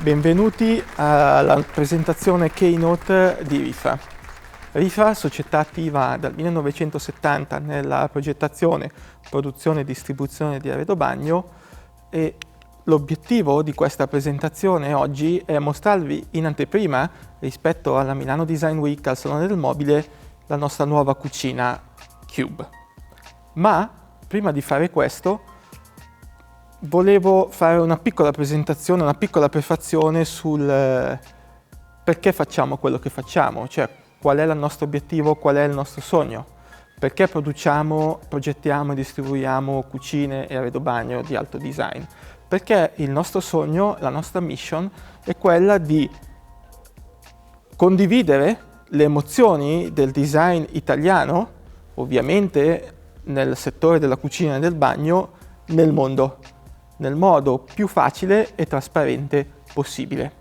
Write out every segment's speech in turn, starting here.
Benvenuti alla presentazione Keynote di Rifra. Rifra, società attiva dal 1970 nella progettazione, produzione e distribuzione di arredo bagno, e l'obiettivo di questa presentazione oggi è mostrarvi in anteprima, rispetto alla Milano Design Week, al Salone del Mobile, la nostra nuova cucina Cube. Ma prima di fare questo volevo fare una piccola presentazione, una piccola prefazione sul perché facciamo quello che facciamo, cioè qual è il nostro obiettivo, qual è il nostro sogno, perché produciamo, progettiamo e distribuiamo cucine e arredo bagno di alto design. Perché il nostro sogno, la nostra mission è quella di condividere le emozioni del design italiano, ovviamente nel settore della cucina e del bagno, nel mondo, nel modo più facile e trasparente possibile.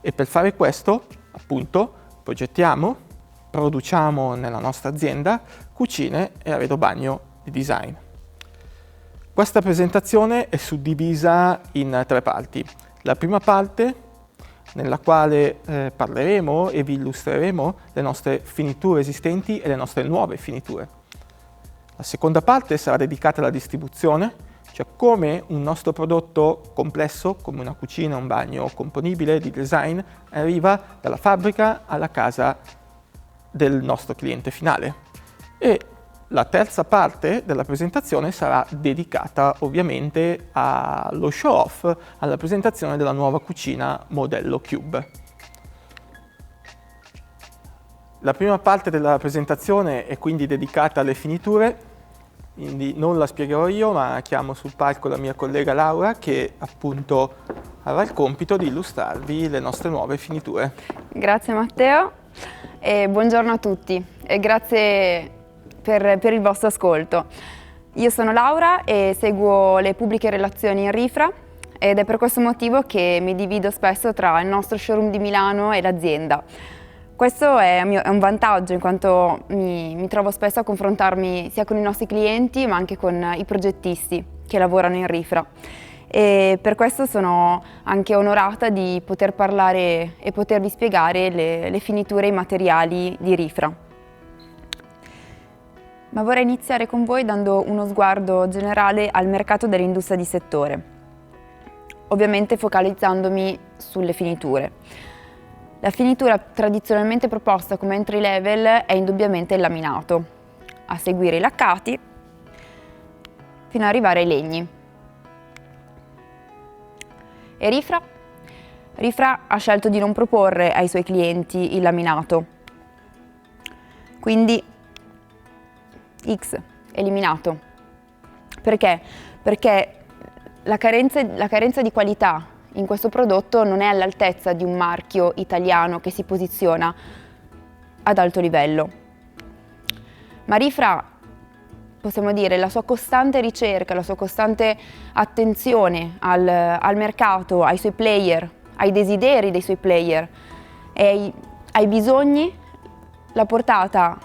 E per fare questo, appunto, progettiamo, produciamo nella nostra azienda cucine e arredo bagno di design. Questa presentazione è suddivisa in 3 parti. La prima parte, nella quale parleremo e vi illustreremo le nostre finiture esistenti e le nostre nuove finiture. La seconda parte sarà dedicata alla distribuzione, cioè come un nostro prodotto complesso, come una cucina, un bagno componibile di design, arriva dalla fabbrica alla casa del nostro cliente finale. E la terza parte della presentazione sarà dedicata ovviamente allo show-off, alla presentazione della nuova cucina modello Cube. La prima parte della presentazione è quindi dedicata alle finiture, quindi non la spiegherò io, ma chiamo sul palco la mia collega Laura, che appunto avrà il compito di illustrarvi le nostre nuove finiture. Grazie Matteo e buongiorno a tutti e grazie per il vostro ascolto. Io sono Laura e seguo le pubbliche relazioni in Rifra ed è per questo motivo che mi divido spesso tra il nostro showroom di Milano e l'azienda. Questo è un vantaggio in quanto mi trovo spesso a confrontarmi sia con i nostri clienti ma anche con i progettisti che lavorano in Rifra. E per questo sono anche onorata di poter parlare e potervi spiegare le finiture e i materiali di Rifra. Ma vorrei iniziare con voi dando uno sguardo generale al mercato dell'industria di settore, ovviamente focalizzandomi sulle finiture. La finitura tradizionalmente proposta come entry level è indubbiamente il laminato, a seguire i laccati, fino ad arrivare ai legni. E Rifra ha scelto di non proporre ai suoi clienti il laminato, quindi X, eliminato. Perché? Perché la carenza di qualità in questo prodotto non è all'altezza di un marchio italiano che si posiziona ad alto livello. Ma Rifra, possiamo dire, la sua costante ricerca, la sua costante attenzione al mercato, ai suoi player, ai desideri dei suoi player e ai bisogni, l'ha portata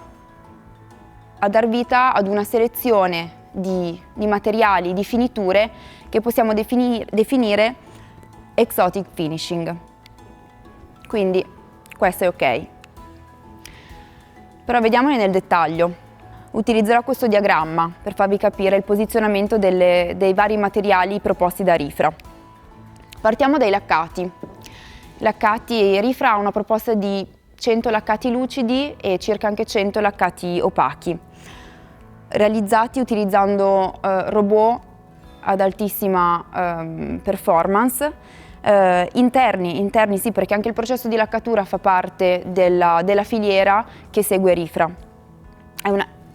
a dar vita ad una selezione di materiali, di finiture che possiamo definire exotic finishing. Quindi questo è ok. Però vediamone nel dettaglio. Utilizzerò questo diagramma per farvi capire il posizionamento dei vari materiali proposti da Rifra. Partiamo dai laccati. Rifra ha una proposta di 100 laccati lucidi e circa anche 100 laccati opachi, realizzati utilizzando robot ad altissima performance. Interni sì, perché anche il processo di laccatura fa parte della filiera che segue Rifra.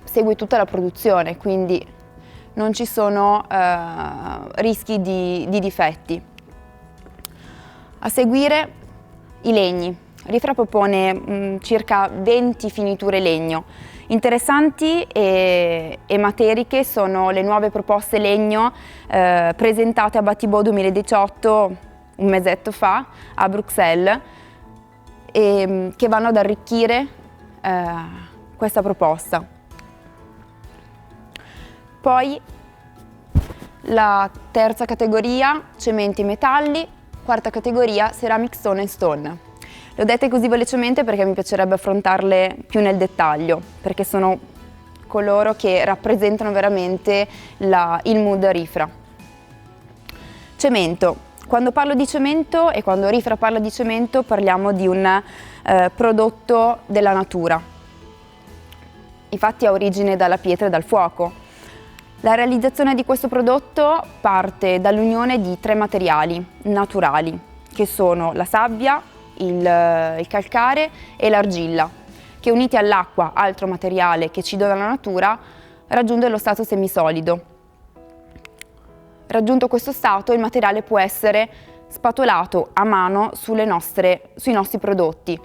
Segue tutta la produzione, quindi non ci sono rischi di difetti. A seguire i legni. Rifra propone circa 20 finiture legno. Interessanti e materiche sono le nuove proposte legno presentate a Battibo 2018, un mesetto fa, a Bruxelles, che vanno ad arricchire questa proposta. Poi la terza categoria, cementi e metalli, quarta categoria, ceramic stone and stone. Le ho dette così velocemente perché mi piacerebbe affrontarle più nel dettaglio, perché sono coloro che rappresentano veramente il mood Rifra. Cemento. Quando parlo di cemento e quando Rifra parla di cemento parliamo di un prodotto della natura. Infatti ha origine dalla pietra e dal fuoco. La realizzazione di questo prodotto parte dall'unione di 3 materiali naturali, che sono la sabbia, il calcare e l'argilla, che uniti all'acqua, altro materiale che ci dona la natura, raggiunge lo stato semisolido. Raggiunto questo stato, il materiale può essere spatolato a mano sui nostri prodotti.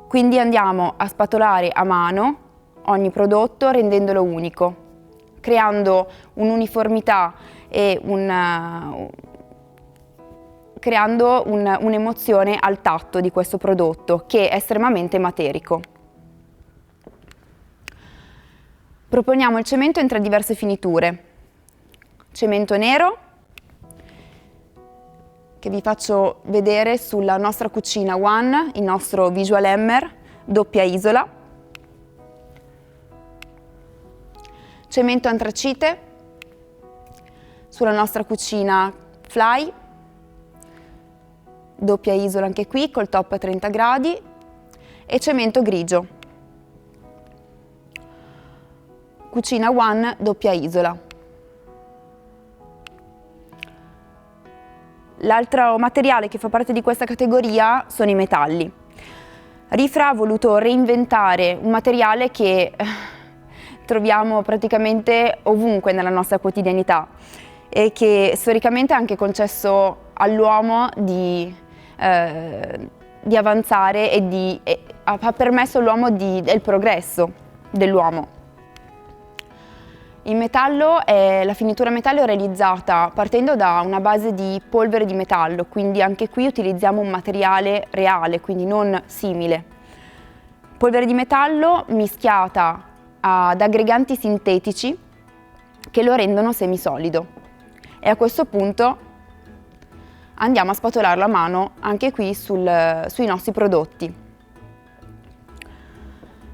Quindi andiamo a spatolare a mano ogni prodotto rendendolo unico, creando un'uniformità e creando un'emozione al tatto di questo prodotto che è estremamente materico. Proponiamo il cemento in 3 diverse finiture. Cemento nero, che vi faccio vedere sulla nostra cucina One, il nostro Visual Hammer, doppia isola. Cemento antracite, sulla nostra cucina Fly, doppia isola anche qui, col top a 30 gradi, e cemento grigio. Cucina One, doppia isola. L'altro materiale che fa parte di questa categoria sono i metalli. Rifra ha voluto reinventare un materiale che troviamo praticamente ovunque nella nostra quotidianità e che storicamente ha anche concesso all'uomo di avanzare e ha permesso all'uomo del progresso dell'uomo. Il metallo la finitura metallo è realizzata partendo da una base di polvere di metallo, quindi anche qui utilizziamo un materiale reale, quindi non simile. Polvere di metallo mischiata ad aggreganti sintetici che lo rendono semisolido. E a questo punto andiamo a spatolarlo a mano anche qui sui nostri prodotti.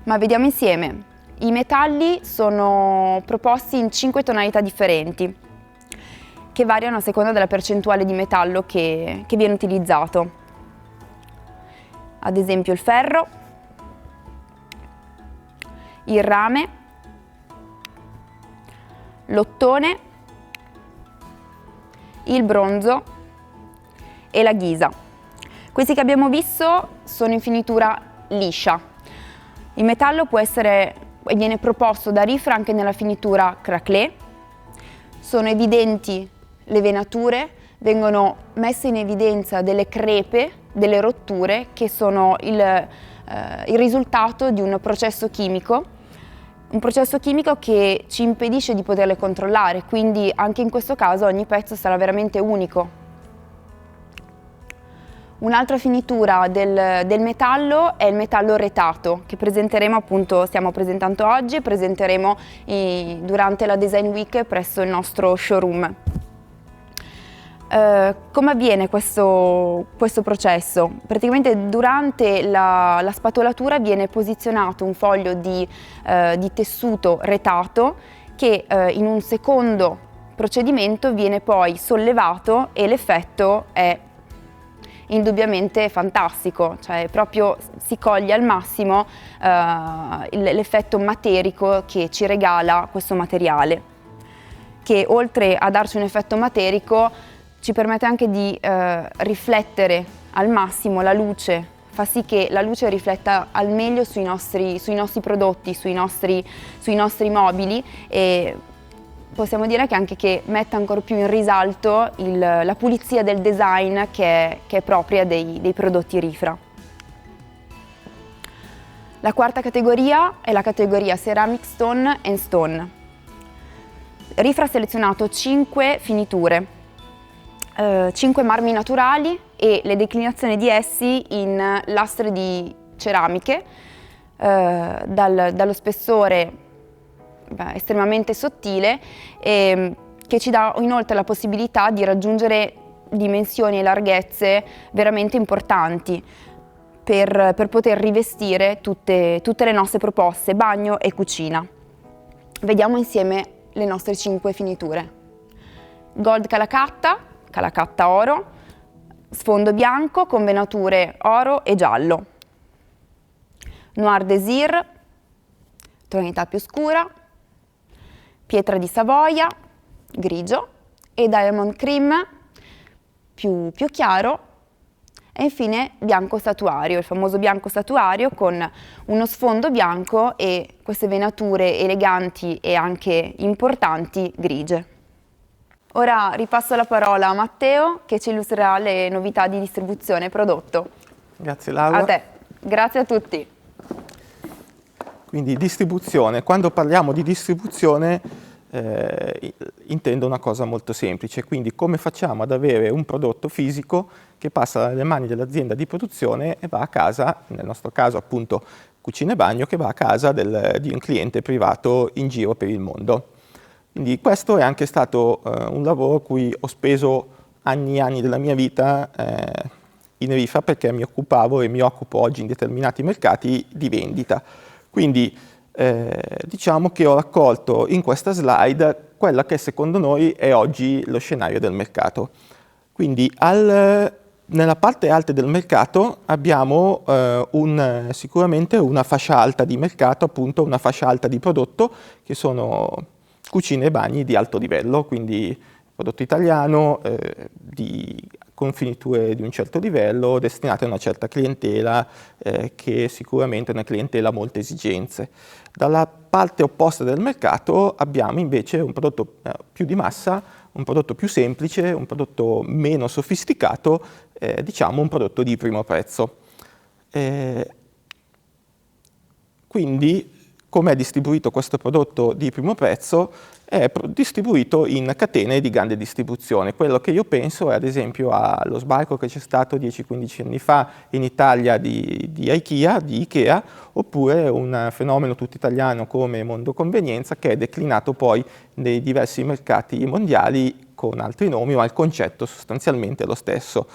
Ma vediamo insieme. I metalli sono proposti in 5 tonalità differenti, che variano a seconda della percentuale di metallo che viene utilizzato. Ad esempio il ferro, il rame, l'ottone, il bronzo e la ghisa. Questi che abbiamo visto sono in finitura liscia. Il metallo viene proposto da Rifra anche nella finitura craquelé. Sono evidenti le venature, vengono messe in evidenza delle crepe, delle rotture che sono il risultato di un processo chimico che ci impedisce di poterle controllare, quindi anche in questo caso ogni pezzo sarà veramente unico. Un'altra finitura del metallo è il metallo retato, che presenteremo appunto, stiamo presentando oggi e presenteremo durante la Design Week presso il nostro showroom. Come avviene questo processo? Praticamente durante la spatolatura viene posizionato un foglio di tessuto retato che in un secondo procedimento viene poi sollevato e l'effetto è indubbiamente fantastico, cioè proprio si coglie al massimo l'effetto materico che ci regala questo materiale, che oltre a darci un effetto materico ci permette anche di riflettere al massimo la luce, fa sì che la luce rifletta al meglio sui nostri prodotti, sui nostri mobili e possiamo dire che anche che mette ancora più in risalto la pulizia del design che è propria dei prodotti Rifra. La quarta categoria è la categoria Ceramic Stone and Stone. Rifra ha selezionato 5 finiture, 5 marmi naturali e le declinazioni di essi in lastre di ceramiche dallo spessore estremamente sottile, che ci dà inoltre la possibilità di raggiungere dimensioni e larghezze veramente importanti per poter rivestire tutte le nostre proposte bagno e cucina. Vediamo insieme le nostre 5 finiture. Gold calacatta oro, sfondo bianco con venature oro e giallo. Noir Désir, tonalità più scura, pietra di Savoia, grigio, e Diamond Cream, più chiaro, e infine bianco statuario, il famoso bianco statuario con uno sfondo bianco e queste venature eleganti e anche importanti grigie. Ora ripasso la parola a Matteo che ci illustrerà le novità di distribuzione prodotto. Grazie Laura. A te, grazie a tutti. Quindi distribuzione, quando parliamo di distribuzione intendo una cosa molto semplice, quindi come facciamo ad avere un prodotto fisico che passa dalle mani dell'azienda di produzione e va a casa, nel nostro caso appunto Cucina e Bagno, che va a casa di un cliente privato in giro per il mondo. Quindi questo è anche stato un lavoro a cui ho speso anni e anni della mia vita in Rifra, perché mi occupavo e mi occupo oggi in determinati mercati di vendita. Quindi diciamo che ho raccolto in questa slide quella che secondo noi è oggi lo scenario del mercato. Quindi nella parte alta del mercato abbiamo sicuramente una fascia alta di mercato, appunto una fascia alta di prodotto, che sono cucine e bagni di alto livello, quindi prodotto italiano, con finiture di un certo livello, destinate a una certa clientela, che sicuramente è una clientela a molte esigenze. Dalla parte opposta del mercato abbiamo invece un prodotto più di massa, un prodotto più semplice, un prodotto meno sofisticato, diciamo un prodotto di primo prezzo. Quindi, come è distribuito questo prodotto di primo prezzo? È distribuito in catene di grande distribuzione. Quello che io penso è ad esempio allo sbarco che c'è stato 10-15 anni fa in Italia di Ikea, oppure un fenomeno tutto italiano come Mondo Convenienza, che è declinato poi nei diversi mercati mondiali con altri nomi, ma il concetto sostanzialmente è lo stesso.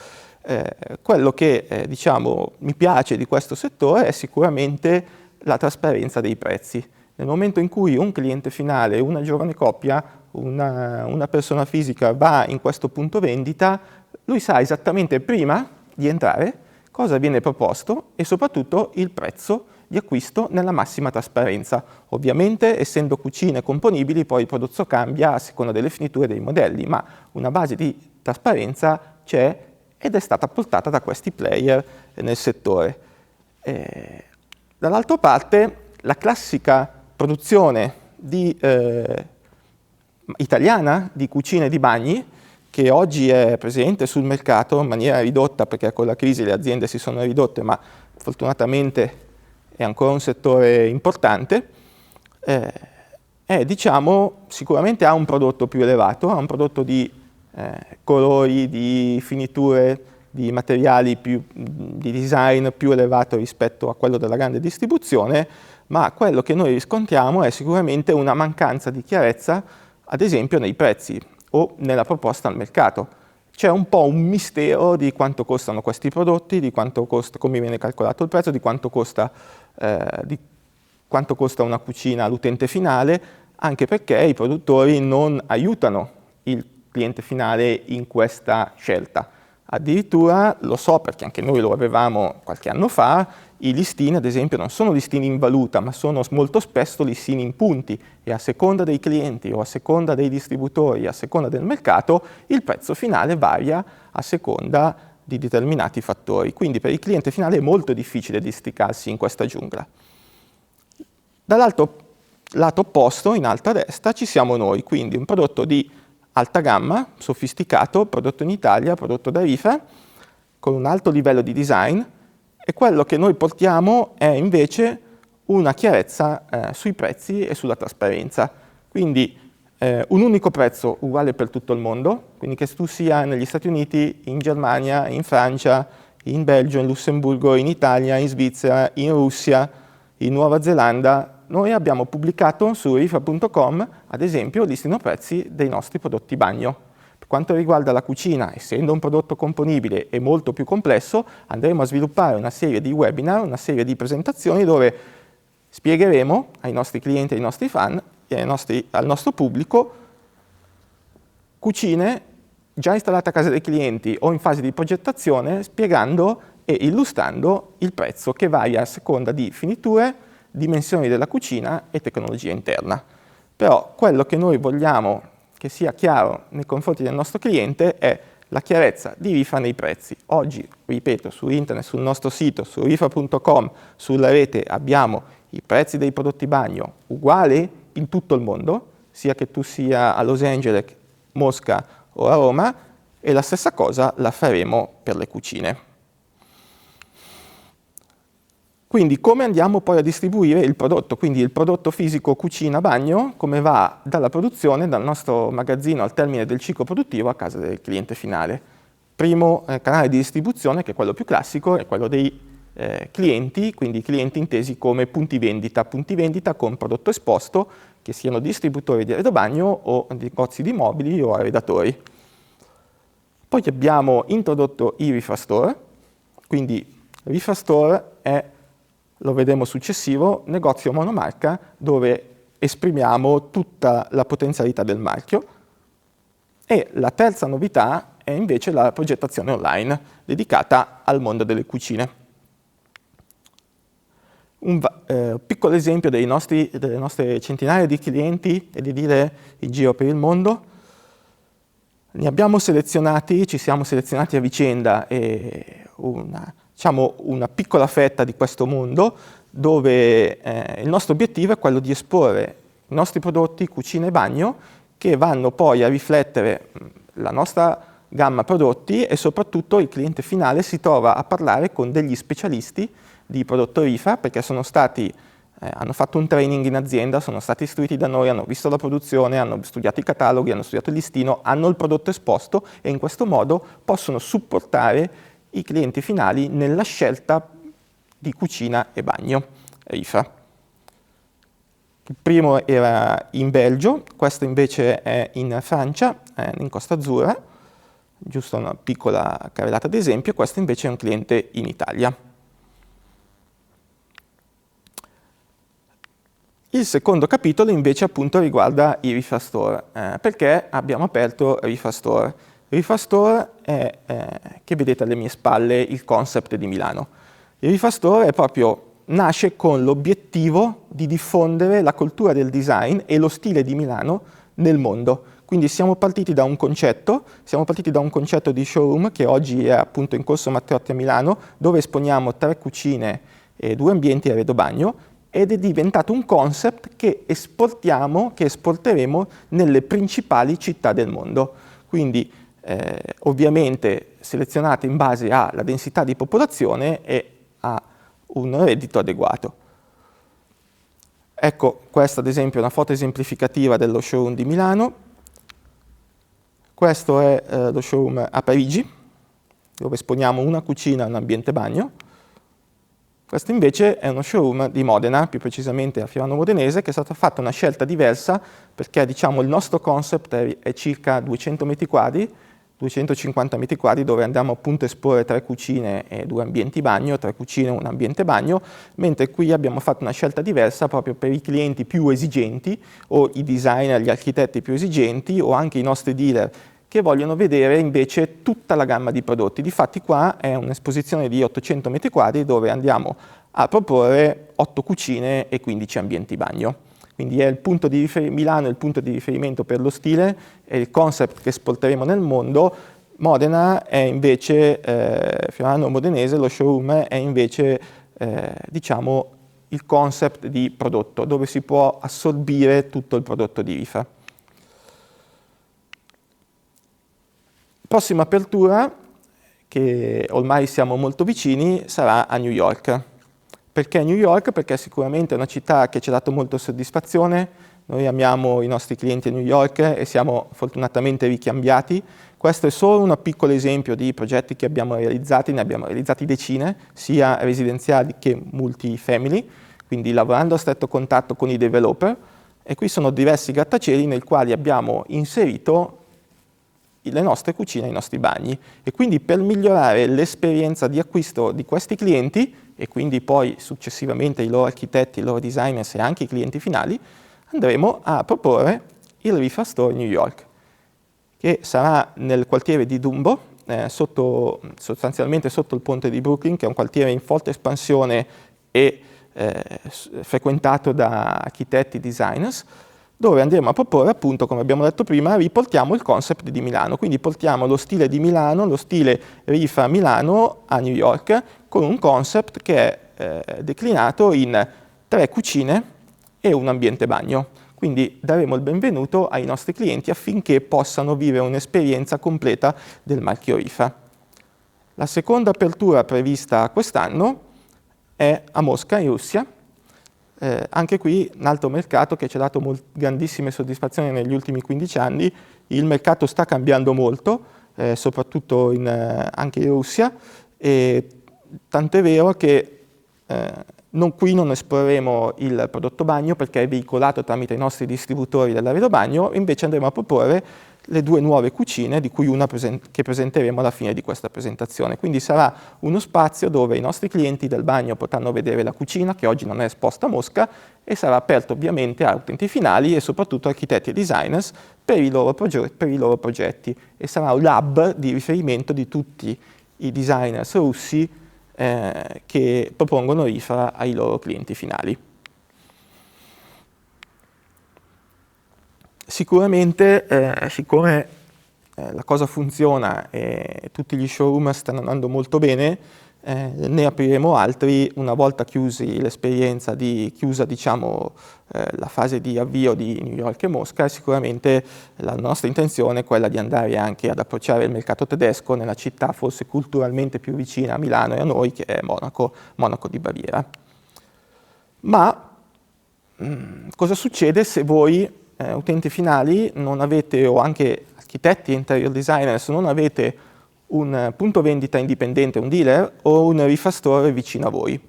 Quello che diciamo mi piace di questo settore è sicuramente la trasparenza dei prezzi. Nel momento in cui un cliente finale, una giovane coppia, una persona fisica va in questo punto vendita, lui sa esattamente prima di entrare cosa viene proposto e soprattutto il prezzo di acquisto nella massima trasparenza. Ovviamente, essendo cucine componibili, poi il prodotto cambia a seconda delle finiture dei modelli, ma una base di trasparenza c'è ed è stata portata da questi player nel settore. Dall'altra parte, la classica produzione italiana di cucine e di bagni, che oggi è presente sul mercato in maniera ridotta, perché con la crisi le aziende si sono ridotte, ma fortunatamente è ancora un settore importante, diciamo, sicuramente ha un prodotto più elevato, ha un prodotto di colori, di finiture, di materiali, di design più elevato rispetto a quello della grande distribuzione, ma quello che noi riscontriamo è sicuramente una mancanza di chiarezza, ad esempio nei prezzi o nella proposta al mercato. C'è un po' un mistero di quanto costano questi prodotti, di quanto costa, come viene calcolato il prezzo, di quanto costa una cucina all'utente finale, anche perché i produttori non aiutano il cliente finale in questa scelta. Addirittura, lo so perché anche noi lo avevamo qualche anno fa, i listini ad esempio non sono listini in valuta, ma sono molto spesso listini in punti e a seconda dei clienti o a seconda dei distributori, a seconda del mercato, il prezzo finale varia a seconda di determinati fattori. Quindi per il cliente finale è molto difficile districarsi in questa giungla. Dall'altro lato opposto, in alto a destra, ci siamo noi, quindi un prodotto di alta gamma, sofisticato, prodotto in Italia, prodotto da Rifa, con un alto livello di design, e quello che noi portiamo è invece una chiarezza sui prezzi e sulla trasparenza. Quindi un unico prezzo uguale per tutto il mondo, quindi che tu sia negli Stati Uniti, in Germania, in Francia, in Belgio, in Lussemburgo, in Italia, in Svizzera, in Russia, in Nuova Zelanda. Noi abbiamo pubblicato su rifa.com, ad esempio, il listino prezzi dei nostri prodotti bagno. Per quanto riguarda la cucina, essendo un prodotto componibile e molto più complesso, andremo a sviluppare una serie di webinar, una serie di presentazioni dove spiegheremo ai nostri clienti, ai nostri fan e al nostro pubblico cucine già installate a casa dei clienti o in fase di progettazione, spiegando e illustrando il prezzo che varia a seconda di finiture, dimensioni della cucina e tecnologia interna. Però quello che noi vogliamo che sia chiaro nei confronti del nostro cliente è la chiarezza di Rifa nei prezzi. Oggi, ripeto, su internet, sul nostro sito, su rifa.com, sulla rete abbiamo i prezzi dei prodotti bagno uguali in tutto il mondo, sia che tu sia a Los Angeles, Mosca o a Roma, e la stessa cosa la faremo per le cucine. Quindi come andiamo poi a distribuire il prodotto? Quindi il prodotto fisico cucina-bagno, come va dalla produzione, dal nostro magazzino al termine del ciclo produttivo a casa del cliente finale. Primo canale di distribuzione, che è quello più classico, è quello dei clienti, quindi clienti intesi come punti vendita con prodotto esposto, che siano distributori di arredo bagno o negozi di mobili o arredatori. Poi abbiamo introdotto i Rifa Store, quindi Rifa Store è, lo vedremo successivo, negozio monomarca dove esprimiamo tutta la potenzialità del marchio. E la terza novità è invece la progettazione online, dedicata al mondo delle cucine. Un piccolo esempio delle nostre centinaia di clienti e di dire in giro per il mondo. Ne abbiamo selezionati, ci siamo selezionati a vicenda una piccola fetta di questo mondo dove il nostro obiettivo è quello di esporre i nostri prodotti cucina e bagno che vanno poi a riflettere la nostra gamma prodotti e soprattutto il cliente finale si trova a parlare con degli specialisti di prodotto Rifa perché hanno fatto un training in azienda, sono stati istruiti da noi, hanno visto la produzione, hanno studiato i cataloghi, hanno studiato il listino, hanno il prodotto esposto e in questo modo possono supportare i clienti finali nella scelta di cucina e bagno Rifa. Il primo era in Belgio, questo invece è in Francia, in Costa Azzurra, giusto una piccola carrellata d'esempio, questo invece è un cliente in Italia. Il secondo capitolo invece appunto riguarda i Rifa Store, perché abbiamo aperto Rifa Store. Rifa Store è, che vedete alle mie spalle, il concept di Milano. Il Rifa Store nasce con l'obiettivo di diffondere la cultura del design e lo stile di Milano nel mondo. Quindi siamo partiti da un concetto di showroom che oggi è appunto in Corso Matteotti a Milano, dove esponiamo 3 cucine e 2 ambienti arredo bagno, ed è diventato un concept che esporteremo nelle principali città del mondo. Quindi ovviamente selezionate in base alla densità di popolazione e a un reddito adeguato. Ecco, questa ad esempio è una foto esemplificativa dello showroom di Milano. Questo è lo showroom a Parigi, dove esponiamo una cucina e un ambiente bagno. Questo invece è uno showroom di Modena, più precisamente a Fiorano Modenese, che è stata fatta una scelta diversa perché il nostro concept è circa 200 metri quadri, 250 metri quadri, dove andiamo appunto a esporre 3 cucine e 2 ambienti bagno, 3 cucine e un ambiente bagno, mentre qui abbiamo fatto una scelta diversa proprio per i clienti più esigenti o i designer, gli architetti più esigenti o anche i nostri dealer che vogliono vedere invece tutta la gamma di prodotti. Difatti qua è un'esposizione di 800 metri quadri dove andiamo a proporre 8 cucine e 15 ambienti bagno. Quindi è Milano è il punto di riferimento per lo stile e il concept che esporteremo nel mondo. Modena è invece, Fiorano Modenese, lo showroom è invece il concept di prodotto, dove si può assorbire tutto il prodotto di Rifa. Prossima apertura, che ormai siamo molto vicini, sarà a New York. Perché New York? Perché sicuramente è una città che ci ha dato molta soddisfazione. Noi amiamo i nostri clienti a New York e siamo fortunatamente ricambiati. Questo è solo un piccolo esempio di progetti che abbiamo realizzati, ne abbiamo realizzati decine, sia residenziali che multifamily, quindi lavorando a stretto contatto con i developer. E qui sono diversi grattacieli nei quali abbiamo inserito le nostre cucine, i nostri bagni. E quindi per migliorare l'esperienza di acquisto di questi clienti, e quindi poi successivamente i loro architetti, i loro designers e anche i clienti finali, andremo a proporre il Rifa Store New York, che sarà nel quartiere di Dumbo, sostanzialmente sotto il ponte di Brooklyn, che è un quartiere in forte espansione e frequentato da architetti e designers, dove andremo a proporre, appunto, come abbiamo detto prima, riportiamo il concept di Milano, quindi portiamo lo stile di Milano, lo stile Rifa Milano a New York, con un concept che è declinato in 3 cucine e un ambiente bagno. Quindi daremo il benvenuto ai nostri clienti affinché possano vivere un'esperienza completa del marchio Rifa. La seconda apertura prevista quest'anno è a Mosca, in Russia. Anche qui un altro mercato che ci ha dato grandissime soddisfazioni negli ultimi 15 anni. Il mercato sta cambiando molto, soprattutto anche in Russia, e tant'è vero che qui non esporremo il prodotto bagno perché è veicolato tramite i nostri distributori dell'Aerobagno, invece andremo a proporre le 2 nuove cucine, di cui una che presenteremo alla fine di questa presentazione. Quindi sarà uno spazio dove i nostri clienti del bagno potranno vedere la cucina, che oggi non è esposta a Mosca, e sarà aperto ovviamente a utenti finali e soprattutto architetti e designers per i loro progetti. E sarà un hub di riferimento di tutti i designers russi che propongono Rifa ai loro clienti finali. Sicuramente, siccome la cosa funziona e tutti gli showroom stanno andando molto bene, ne apriremo altri una volta chiusa diciamo, la fase di avvio di New York e Mosca. Sicuramente la nostra intenzione è quella di andare anche ad approcciare il mercato tedesco nella città forse culturalmente più vicina a Milano e a noi, che è Monaco di Baviera. Ma cosa succede se voi utenti finali non avete, o anche architetti e interior designers, non avete un punto vendita indipendente, un dealer, o un Rifa Store vicino a voi?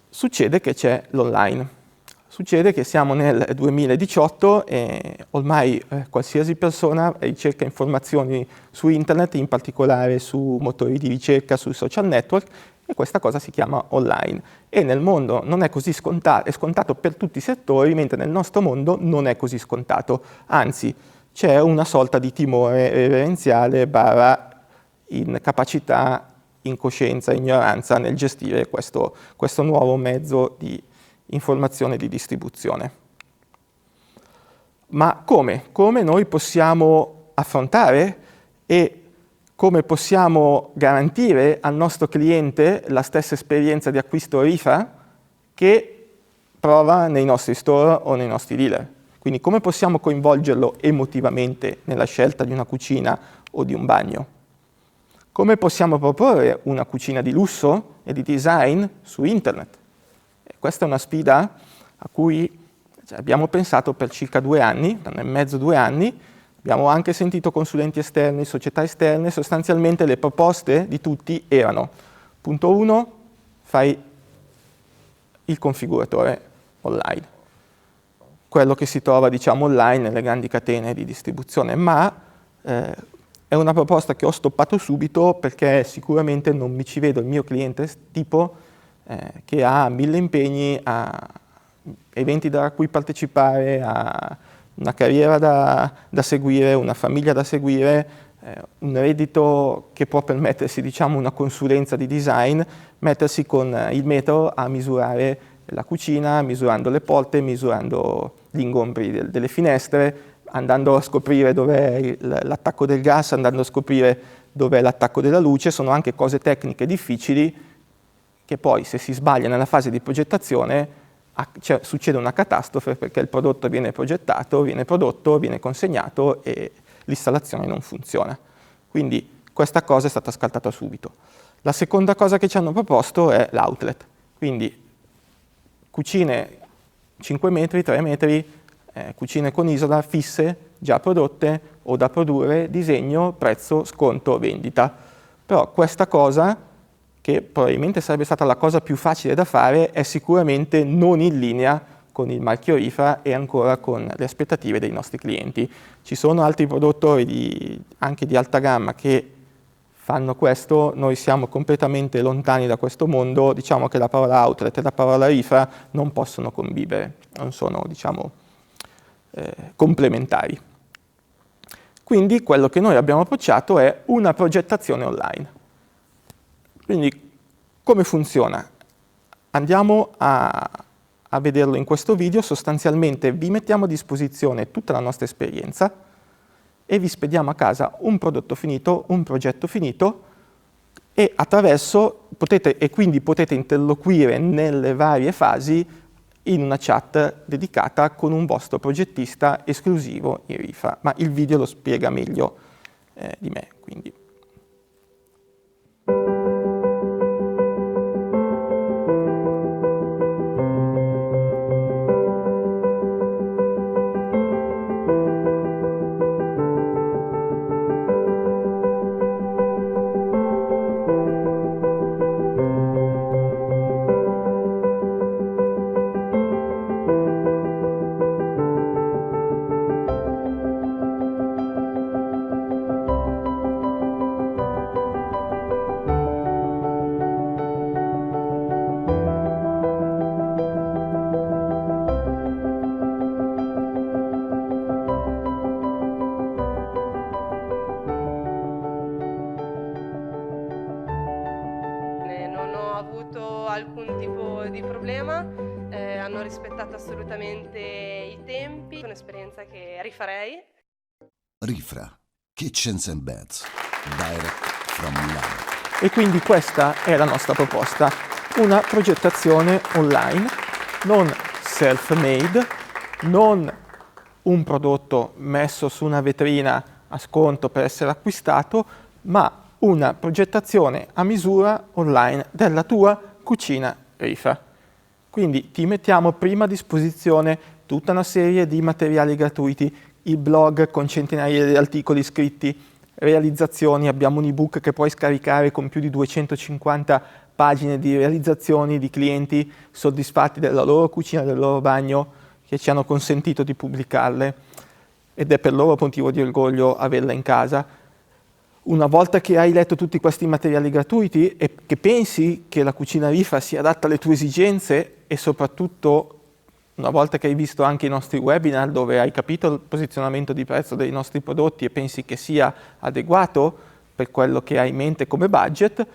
Succede che c'è l'online. Succede che siamo nel 2018 e ormai qualsiasi persona ricerca informazioni su internet, in particolare su motori di ricerca, sui social network, e questa cosa si chiama online. E nel mondo non è così scontato, è scontato per tutti i settori, mentre nel nostro mondo non è così scontato. Anzi, c'è una sorta di timore reverenziale / incapacità, incoscienza, ignoranza nel gestire questo nuovo mezzo di informazione e di distribuzione. Ma come? Come noi possiamo affrontare e come possiamo garantire al nostro cliente la stessa esperienza di acquisto Rifa che prova nei nostri store o nei nostri dealer? Quindi come possiamo coinvolgerlo emotivamente nella scelta di una cucina o di un bagno? Come possiamo proporre una cucina di lusso e di design su internet? Questa è una sfida a cui abbiamo pensato per circa 2 anni, 1 anno e mezzo, 2 anni. Abbiamo anche sentito consulenti esterni, società esterne. Sostanzialmente le proposte di tutti erano: punto 1, fai il configuratore online, quello che si trova, diciamo, online nelle grandi catene di distribuzione, ma è una proposta che ho stoppato subito perché sicuramente non mi ci vedo il mio cliente tipo che ha 1000 impegni, a eventi da cui partecipare, a una carriera da seguire, una famiglia da seguire, un reddito che può permettersi, diciamo, una consulenza di design, mettersi con il metro a misurare la cucina, misurando le porte, misurando gli ingombri delle finestre, andando a scoprire dov'è l'attacco del gas, andando a scoprire dov'è l'attacco della luce, sono anche cose tecniche difficili che poi se si sbaglia nella fase di progettazione succede una catastrofe perché il prodotto viene progettato, viene prodotto, viene consegnato e l'installazione non funziona. Quindi questa cosa è stata scartata subito. La seconda cosa che ci hanno proposto è l'outlet, quindi cucine 5 metri, 3 metri, cucine con isola fisse, già prodotte o da produrre, disegno, prezzo, sconto, vendita. Però questa cosa, che probabilmente sarebbe stata la cosa più facile da fare, è sicuramente non in linea con il marchio Rifa e ancora con le aspettative dei nostri clienti. Ci sono altri produttori anche di alta gamma che fanno questo, noi siamo completamente lontani da questo mondo, diciamo che la parola outlet e la parola Rifa non possono convivere, non sono, diciamo, complementari. Quindi quello che noi abbiamo approcciato è una progettazione online. Quindi come funziona? Andiamo a vederlo in questo video. Sostanzialmente vi mettiamo a disposizione tutta la nostra esperienza e vi spediamo a casa un prodotto finito, un progetto finito e quindi potete interloquire nelle varie fasi in una chat dedicata con un vostro progettista esclusivo in Rifa, ma il video lo spiega meglio di me. Quindi. Alcun tipo di problema, hanno rispettato assolutamente i tempi, un'esperienza che rifarei. Rifra, Kitchens and Beds, direct from Milano. E quindi questa è la nostra proposta, una progettazione online, non self-made, non un prodotto messo su una vetrina a sconto per essere acquistato, ma una progettazione a misura online della tua cucina Rifa. Quindi ti mettiamo prima a disposizione tutta una serie di materiali gratuiti, il blog con centinaia di articoli scritti, realizzazioni, abbiamo un ebook che puoi scaricare con più di 250 pagine di realizzazioni di clienti soddisfatti della loro cucina, del loro bagno, che ci hanno consentito di pubblicarle ed è per loro motivo di orgoglio averla in casa. Una volta che hai letto tutti questi materiali gratuiti e che pensi che la cucina Rifa sia adatta alle tue esigenze e soprattutto una volta che hai visto anche i nostri webinar dove hai capito il posizionamento di prezzo dei nostri prodotti e pensi che sia adeguato per quello che hai in mente come budget,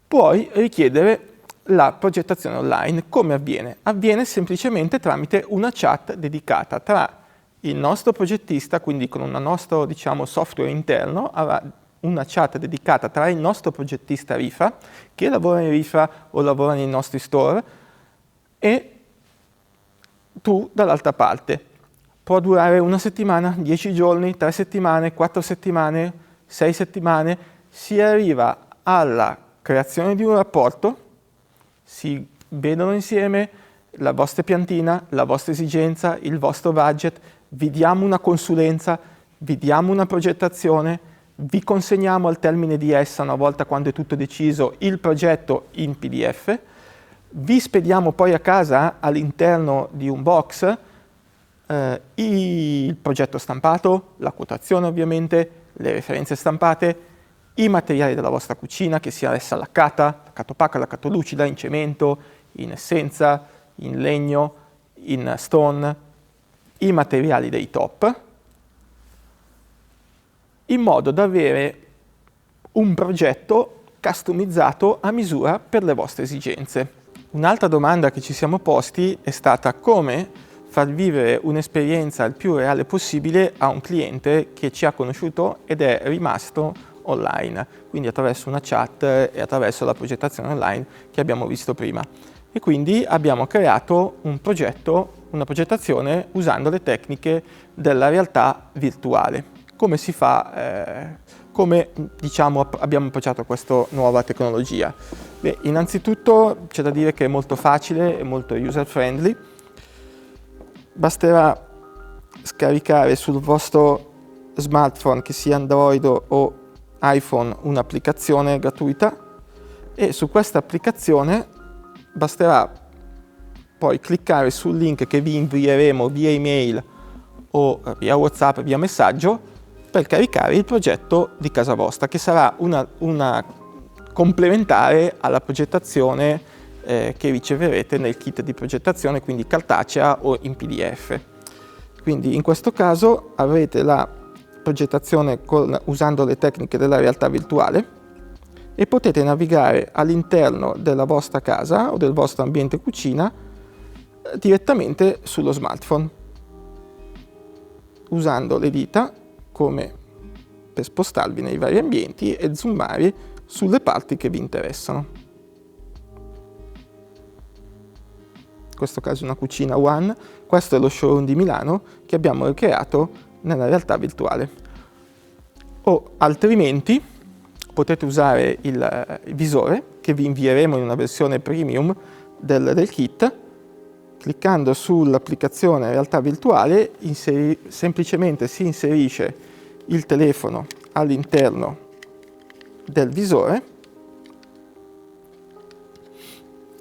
puoi richiedere la progettazione online. Come avviene? Avviene semplicemente tramite una chat dedicata tra il nostro progettista, quindi con un nostro, diciamo, software interno, avrà una chat dedicata tra il nostro progettista Rifa, che lavora in Rifa o lavora nei nostri store, e tu dall'altra parte. Può durare una settimana, 10 giorni, 3 settimane, 4 settimane, 6 settimane. Si arriva alla creazione di un rapporto, si vedono insieme la vostra piantina, la vostra esigenza, il vostro budget, vi diamo una consulenza, vi diamo una progettazione, vi consegniamo al termine di essa, una volta quando è tutto deciso, il progetto in PDF, vi spediamo poi a casa all'interno di un box il progetto stampato, la quotazione ovviamente, le referenze stampate, i materiali della vostra cucina, che sia essa laccata, laccato opaca, laccato lucida, in cemento, in essenza, in legno, in stone, i materiali dei top, in modo da avere un progetto customizzato a misura per le vostre esigenze. Un'altra domanda che ci siamo posti è stata come far vivere un'esperienza il più reale possibile a un cliente che ci ha conosciuto ed è rimasto online, quindi attraverso una chat e attraverso la progettazione online che abbiamo visto prima. E quindi abbiamo creato un progetto, una progettazione usando le tecniche della realtà virtuale. Come si fa? Come diciamo abbiamo approcciato questa nuova tecnologia? Beh, innanzitutto c'è da dire che è molto facile e molto user friendly. Basterà scaricare sul vostro smartphone, che sia Android o iPhone, un'applicazione gratuita, e su questa applicazione basterà poi cliccare sul link che vi invieremo via email o via WhatsApp, via messaggio, per caricare il progetto di casa vostra, che sarà una complementare alla progettazione che riceverete nel kit di progettazione, quindi cartacea o in PDF. Quindi in questo caso avrete la progettazione usando le tecniche della realtà virtuale e potete navigare all'interno della vostra casa o del vostro ambiente cucina direttamente sullo smartphone, usando le dita come per spostarvi nei vari ambienti e zoomare sulle parti che vi interessano. In questo caso una cucina One, questo è lo showroom di Milano che abbiamo ricreato nella realtà virtuale. O altrimenti potete usare il visore che vi invieremo in una versione premium del kit. Cliccando sull'applicazione realtà virtuale semplicemente si inserisce il telefono all'interno del visore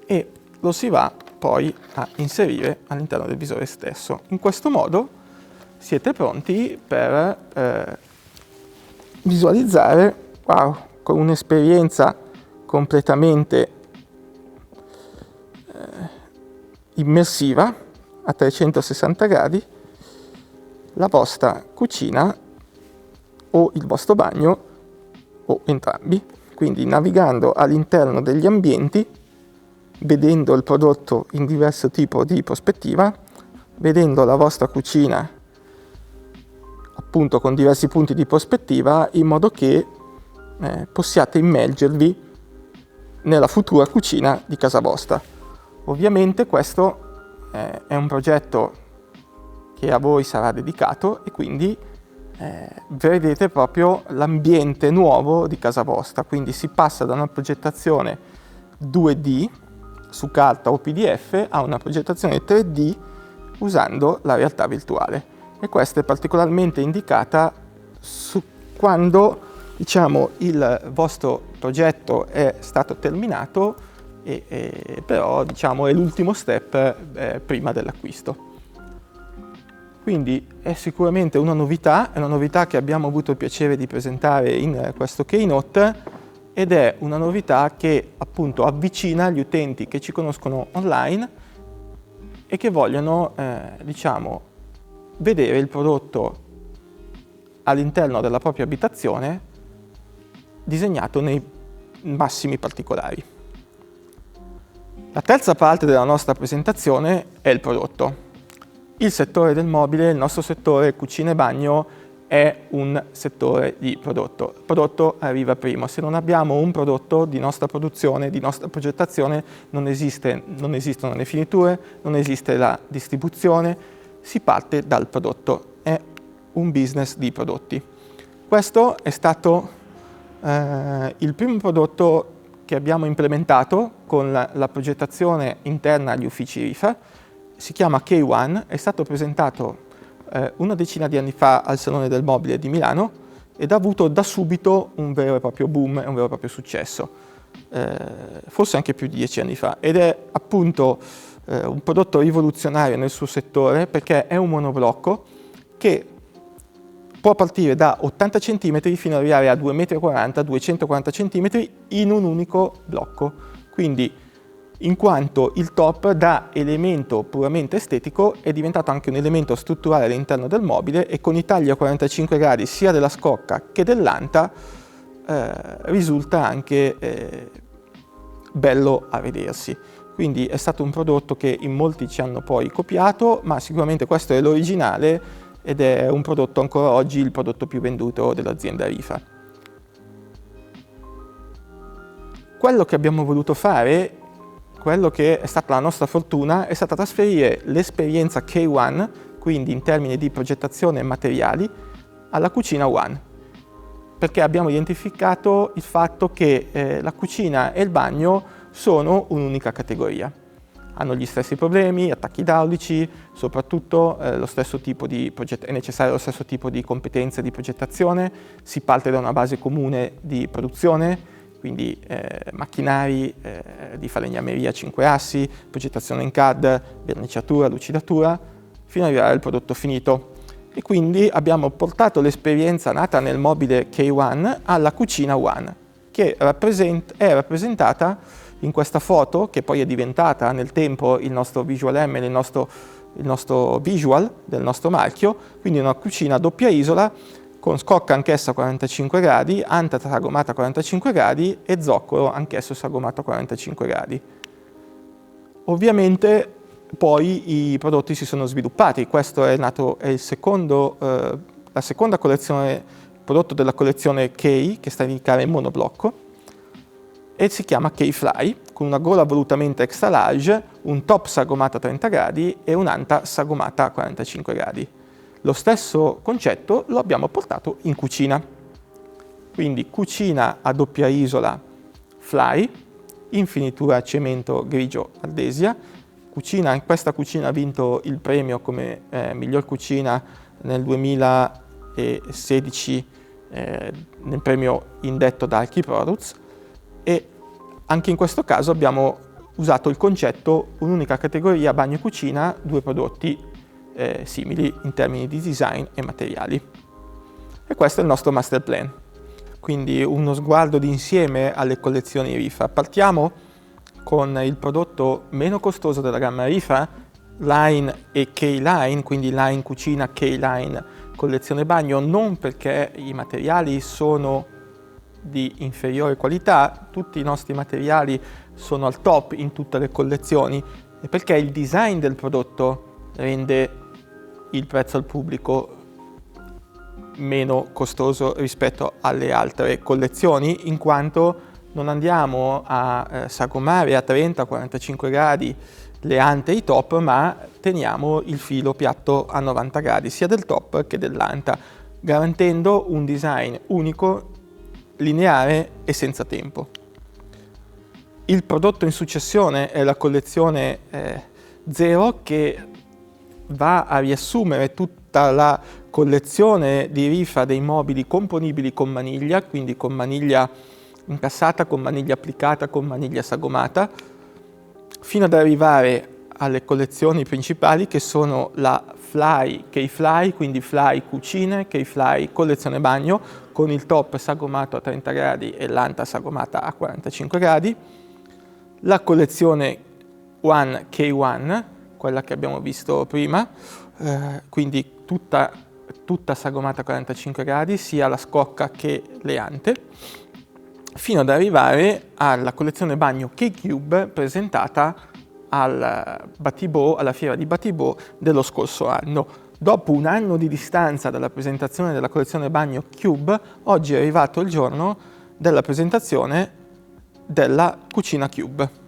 e lo si va poi a inserire all'interno del visore stesso. In questo modo siete pronti per visualizzare, wow, con un'esperienza completamente immersiva a 360 gradi la vostra cucina o il vostro bagno o entrambi. Quindi navigando all'interno degli ambienti, vedendo il prodotto in diverso tipo di prospettiva, vedendo la vostra cucina appunto con diversi punti di prospettiva, in modo che possiate immergervi nella futura cucina di casa vostra. Ovviamente questo è un progetto che a voi sarà dedicato e quindi vedete proprio l'ambiente nuovo di casa vostra, quindi si passa da una progettazione 2D su carta o PDF a una progettazione 3D usando la realtà virtuale, e questa è particolarmente indicata quando diciamo il vostro progetto è stato terminato però diciamo è l'ultimo step prima dell'acquisto. Quindi è sicuramente una novità, è una novità che abbiamo avuto il piacere di presentare in questo keynote, ed è una novità che appunto avvicina gli utenti che ci conoscono online e che vogliono diciamo vedere il prodotto all'interno della propria abitazione disegnato nei massimi particolari. La terza parte della nostra presentazione è il prodotto. Il settore del mobile, il nostro settore cucina e bagno, è un settore di prodotto. Il prodotto arriva primo. Se non abbiamo un prodotto di nostra produzione, di nostra progettazione, non esistono le finiture, non esiste la distribuzione, si parte dal prodotto. È un business di prodotti. Questo è stato il primo prodotto che abbiamo implementato con la progettazione interna agli uffici Rifra. Si chiama K1, è stato presentato una decina di anni fa al Salone del Mobile di Milano ed ha avuto da subito un vero e proprio boom e un vero e proprio successo, forse anche più di 10 anni fa, ed è appunto un prodotto rivoluzionario nel suo settore perché è un monoblocco che può partire da 80 cm fino ad arrivare a 2,40 m, 240 cm in un unico blocco. Quindi, in quanto il top da elemento puramente estetico è diventato anche un elemento strutturale all'interno del mobile, e con i tagli a 45 gradi sia della scocca che dell'anta risulta anche bello a vedersi. Quindi è stato un prodotto che in molti ci hanno poi copiato, ma sicuramente questo è l'originale ed è un prodotto ancora oggi il prodotto più venduto dell'azienda Rifra. quello che abbiamo voluto fare, quello che è stata la nostra fortuna, è stata trasferire l'esperienza K1, quindi in termini di progettazione e materiali, alla cucina One. Perché abbiamo identificato il fatto che la cucina e il bagno sono un'unica categoria. Hanno gli stessi problemi, attacchi idraulici, soprattutto lo stesso tipo di è necessario lo stesso tipo di competenze di progettazione, si parte da una base comune di produzione, quindi macchinari di falegnameria a 5 assi, progettazione in CAD, verniciatura, lucidatura, fino ad arrivare al prodotto finito. E quindi abbiamo portato l'esperienza nata nel mobile K1 alla cucina One, che è rappresentata in questa foto, che poi è diventata nel tempo il nostro Visual M, il nostro visual del nostro marchio, quindi una cucina a doppia isola con scocca anch'essa a 45 gradi, anta sagomata a 45 gradi e zoccolo anch'esso sagomato a 45 gradi. Ovviamente poi i prodotti si sono sviluppati, questo è la seconda collezione, prodotto della collezione K, che sta a indicare il monoblocco, e si chiama K-Fly, con una gola volutamente extra large, un top sagomato a 30 gradi e un'anta sagomata a 45 gradi. Lo stesso concetto lo abbiamo portato in cucina. Quindi cucina a doppia isola Fly, in finitura cemento grigio ardesia. Questa cucina ha vinto il premio come miglior cucina nel 2016 nel premio indetto da Archiproducts, e anche in questo caso abbiamo usato il concetto un'unica categoria bagno e cucina, due prodotti simili in termini di design e materiali. E questo è il nostro master plan, quindi uno sguardo d'insieme alle collezioni Rifra. Partiamo con il prodotto meno costoso della gamma Rifra, Line e K-Line, quindi Line cucina, K-Line collezione bagno, non perché i materiali sono di inferiore qualità, tutti i nostri materiali sono al top in tutte le collezioni, e perché il design del prodotto rende il prezzo al pubblico meno costoso rispetto alle altre collezioni, in quanto non andiamo a sagomare a 30-45 gradi le ante e i top, ma teniamo il filo piatto a 90 gradi sia del top che dell'anta, garantendo un design unico, lineare e senza tempo. Il prodotto in successione è la collezione Zero, che va a riassumere tutta la collezione di Rifra dei mobili componibili con maniglia, quindi con maniglia incassata, con maniglia applicata, con maniglia sagomata, fino ad arrivare alle collezioni principali che sono la Fly, K-Fly, quindi Fly cucine, K-Fly collezione bagno, con il top sagomato a 30 gradi e l'anta sagomata a 45 gradi, la collezione One K1, quella che abbiamo visto prima, quindi tutta sagomata a 45 gradi, sia la scocca che le ante, fino ad arrivare alla collezione bagno K-Cube presentata alla fiera di Batibot dello scorso anno. Dopo un anno di distanza dalla presentazione della collezione bagno Cube, oggi è arrivato il giorno della presentazione della cucina Cube.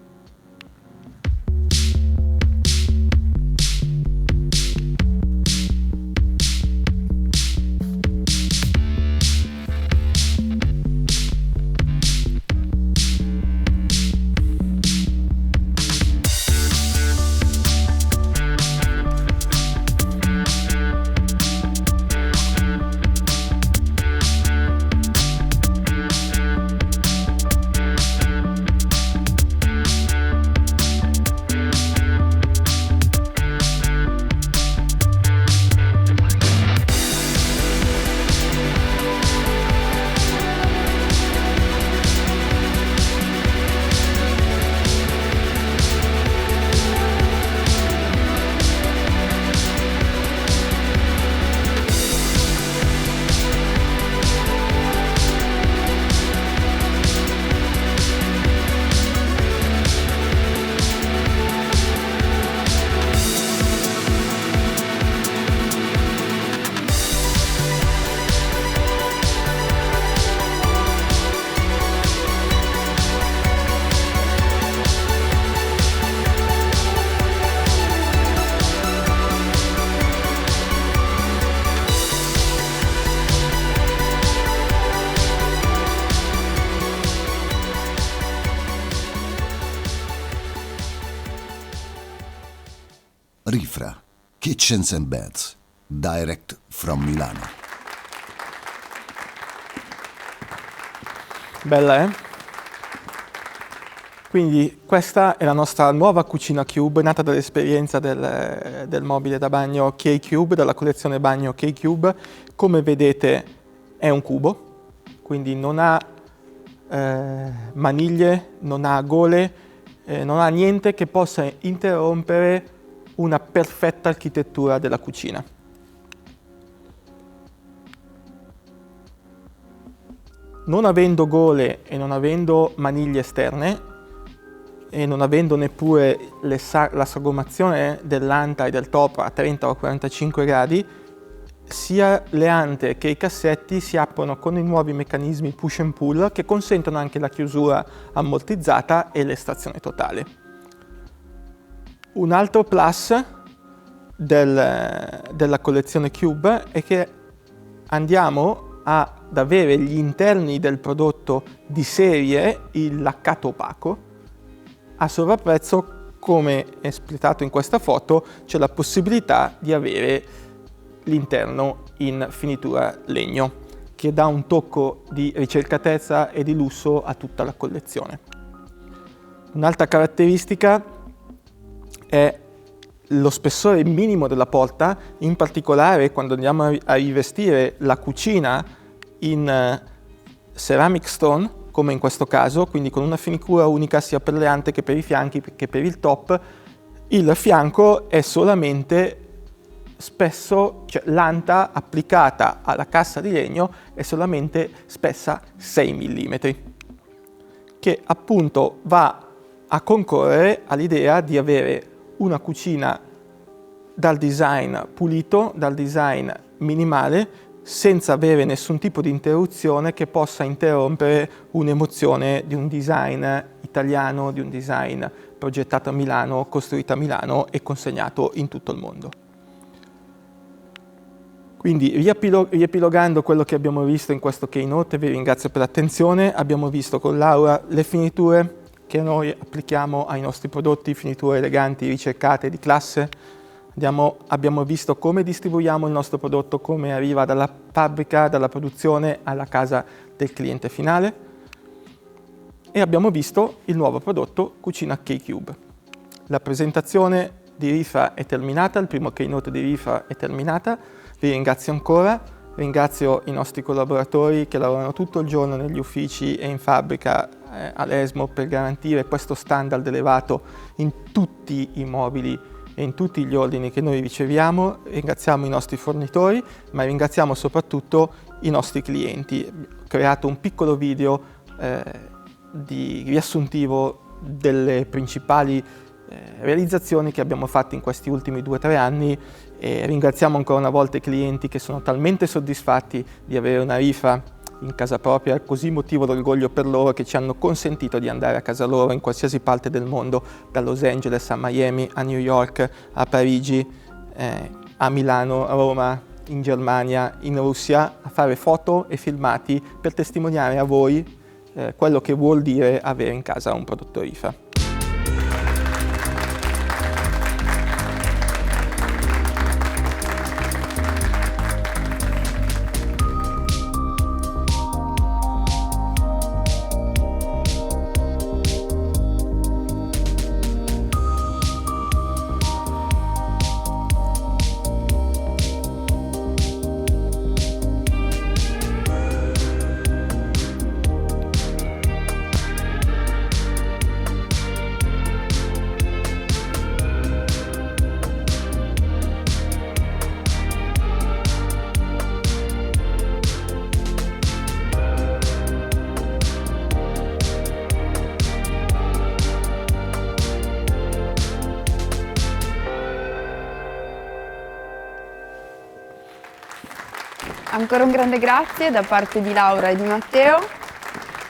Rifra, Kitchens and Beds, direct from Milano. Bella, eh? Quindi questa è la nostra nuova cucina Cube, nata dall'esperienza del mobile da bagno K-Cube, dalla collezione bagno K-Cube. Come vedete è un cubo, quindi non ha maniglie, non ha gole, non ha niente che possa interrompere una perfetta architettura della cucina. Non avendo gole e non avendo maniglie esterne e non avendo neppure la sagomazione dell'anta e del top a 30 o 45 gradi, sia le ante che i cassetti si aprono con i nuovi meccanismi push and pull che consentono anche la chiusura ammortizzata e l'estrazione totale. Un altro plus della collezione Cube è che andiamo ad avere gli interni del prodotto di serie, il laccato opaco, a sovrapprezzo. Come espletato in questa foto, c'è la possibilità di avere l'interno in finitura legno, che dà un tocco di ricercatezza e di lusso a tutta la collezione. Un'altra caratteristica è lo spessore minimo della porta, in particolare quando andiamo a rivestire la cucina in ceramic stone, come in questo caso, quindi con una finitura unica sia per le ante che per i fianchi che per il top. Il fianco è solamente spesso, cioè l'anta applicata alla cassa di legno è solamente spessa 6 mm, che appunto va a concorrere all'idea di avere una cucina dal design pulito, dal design minimale, senza avere nessun tipo di interruzione che possa interrompere un'emozione di un design italiano, di un design progettato a Milano, costruito a Milano e consegnato in tutto il mondo. Quindi riepilogando quello che abbiamo visto in questo keynote, vi ringrazio per l'attenzione. Abbiamo visto con Laura le finiture che noi applichiamo ai nostri prodotti, finiture eleganti, ricercate, di classe. Abbiamo visto come distribuiamo il nostro prodotto, come arriva dalla fabbrica, dalla produzione alla casa del cliente finale. E abbiamo visto il nuovo prodotto Cucina K-Cube. La presentazione di Rifra è terminata, il primo keynote di Rifra è terminata. Vi ringrazio ancora, ringrazio i nostri collaboratori che lavorano tutto il giorno negli uffici e in fabbrica all'ESMO per garantire questo standard elevato in tutti i mobili e in tutti gli ordini che noi riceviamo. Ringraziamo i nostri fornitori, ma ringraziamo soprattutto i nostri clienti. Ho creato un piccolo video di riassuntivo delle principali realizzazioni che abbiamo fatto in questi ultimi 2-3 anni e ringraziamo ancora una volta i clienti che sono talmente soddisfatti di avere una Rifra in casa propria, così motivo d'orgoglio per loro che ci hanno consentito di andare a casa loro in qualsiasi parte del mondo, da Los Angeles a Miami, a New York, a Parigi, a Milano, a Roma, in Germania, in Russia, a fare foto e filmati per testimoniare a voi quello che vuol dire avere in casa un prodotto Rifra. Ancora un grande grazie da parte di Laura e di Matteo.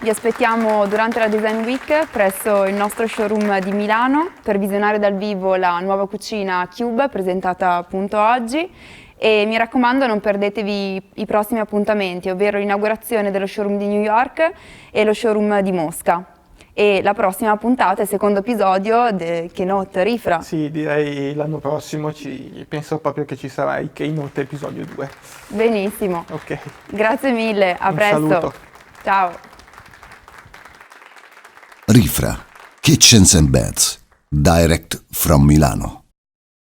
Vi aspettiamo durante la Design Week presso il nostro showroom di Milano per visionare dal vivo la nuova cucina Cube presentata appunto oggi e mi raccomando non perdetevi i prossimi appuntamenti, ovvero l'inaugurazione dello showroom di New York e lo showroom di Mosca. E la prossima puntata, il secondo episodio di Keynote Rifra. Sì, direi l'anno prossimo, penso proprio che ci sarà il Keynote episodio 2. Benissimo. Ok. Grazie mille, a Un presto. saluto. Ciao. Rifra, Kitchens and Beds, direct from Milano.